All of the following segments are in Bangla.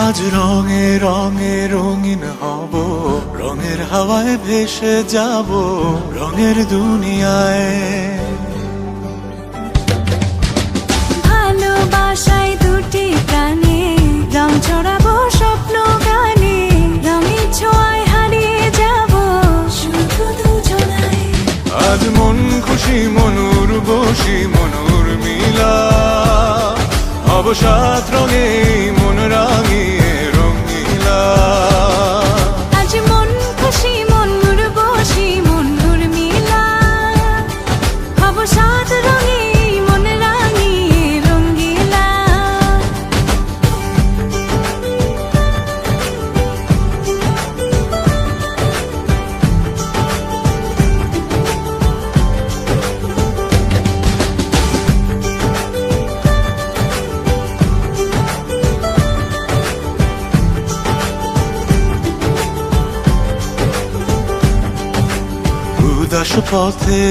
আজ রঙে রঙে রঙিন হব, রঙের হাওয়ায় ভেসে যাব রঙের দুনিয়ায়। ভালোবাসায় দুটি প্রাণে রং ছড়াবো স্বপ্ন গানে, রঙের ছোঁয়ায় হারিয়ে যাব শুধু দুজনায়। আজ মন খুশি মনুর বসি মনুর মিলা, অবসাদ রঙে মন রাঙিয়ে রঙিলা। আজ মন খুশি মনুর বসি মনুর মিলা, অবসাদ রঙে মন রাঙিয়ে রঙিলা। উদাস পথে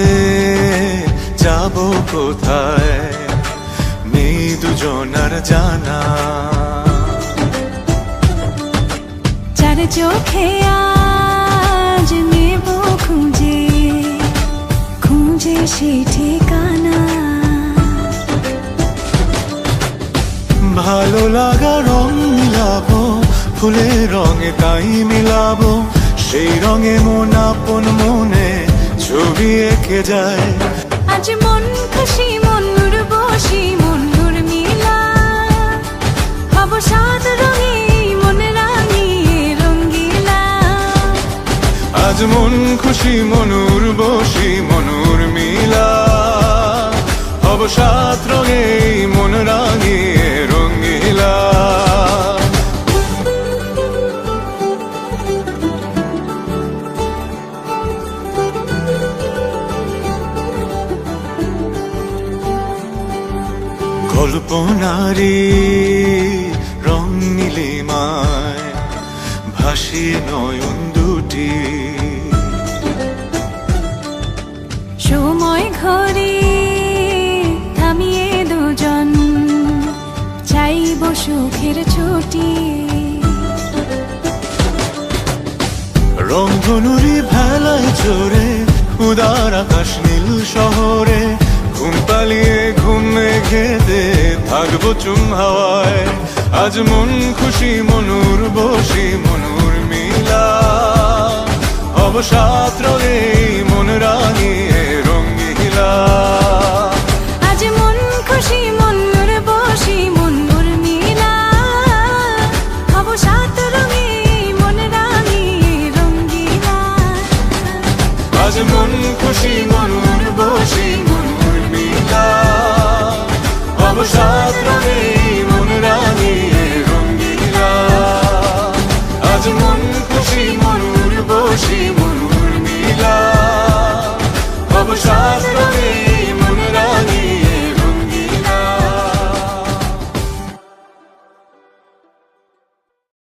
যাব কোথায়, নেই দুজনার জানা। চার চোখে আজ নেব খুঁজে খুঁজে সে ঠিকানা। ভালো লাগা রং মিলাবো, ফুলের রঙে তাই মিলাবো, সেই রঙে মন আপন মনে ছবি এঁকে যায়। আজ মন খুশি মনুর বসি মনুর মিলা, অবসাদ রঙে মন রাঙিয়ে রঙিলা। আজ মন খুশি মনুর বসি মনুর মিলা, অবসাদ রঙে মন রাঙিয়ে রঙিলা। কল্পনারি রং নীলিমায় ভাসিয়ে নয়ন দুটি, সময় ঘরে থামিয়ে দুজন চাইব সুখের ছুটি। রংধনুরি ভেলায় চড়ে উদার আকাশ নীল শহরে, ঘুম পালিয়ে ঘুম মেঘেতে থাকবো চুম হাওয়ায়। আজ মন খুশি মনুর বসি মনুর মিলা, অবসাদ রঙে মন রাঙিয়ে রঙিলা। আজ মন খুশি মনুর বসি মনুর মিলা, অবসাদ রঙে মন রাঙিয়ে রঙিলা। আজ মন খুশি মনুর বসি মনুর মিলা, অবসাদ রঙে মন রাঙিয়ে রঙিলা। আজ মন খুশি মনুর বসি মনুর মিলা, অবসাদ রঙে